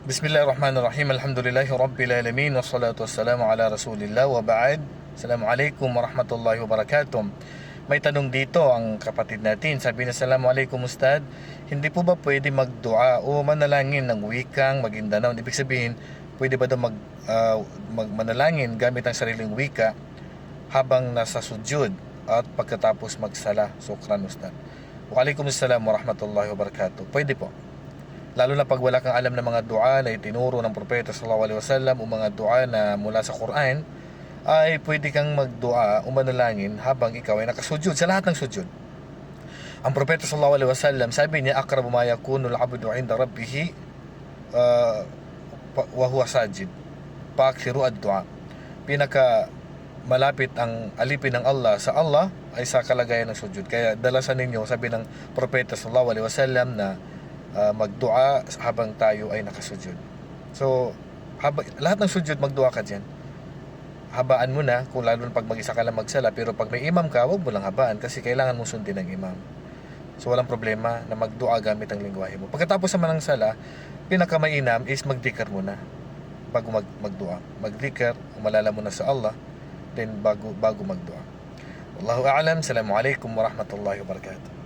Bismillahirrahmanirrahim. Alhamdulillahi Rabbil Alamin. Wassalatu wassalamu ala Rasulillah wa ba'd. Assalamualaikum warahmatullahi wabarakatuh. May tanong dito ang kapatid natin. Sabi niya, Assalamualaikum Ustad. Hindi po ba pwede magdua o manalangin ng wikang Maguindanao? Ibig sabihin, pwede ba daw manalangin gamit ang sariling wika habang nasa sujud at pagkatapos magsala? Sukran Ustad. Waalaikumsalam warahmatullahi wabarakatuh. Pwede po. Lalo na pag wala kang alam ng mga dua na itinuro ng Propeta sallallahu alaihi wasallam o mga dua na mula sa Quran, ay pwede kang magdua o manalangin habang ikaw ay nakasujud sa lahat ng sujud. Ang Propeta sallallahu alaihi wasallam, sabi niya, aqrabu ma yakunu al-'abdu 'inda rabbih wa huwa sajid. Faakthiru ad-du'a. Pinaka malapit ang alipin ng Allah sa Allah ay sa kalagayan ng sujud. Kaya dalasan ninyo, sabi ng Propeta sallallahu alaihi wasallam, na magdua habang tayo ay nakasujud. So, lahat ng sujud magdua ka dyan. Habaan mo na, kung lalo na pag mag-isa ka lang magsala. Pero pag may imam ka, huwag mo lang habaan kasi kailangan mo sundin ng imam. So, walang problema na magdua gamit ang lingwahe mo. Pagkatapos naman ng sala, pinakamainam is magdikar muna bago magdua. Magdikar, umalala muna sa Allah, then bago magdua. Wallahu a'lam. Assalamualaikum warahmatullahi wabarakatuh.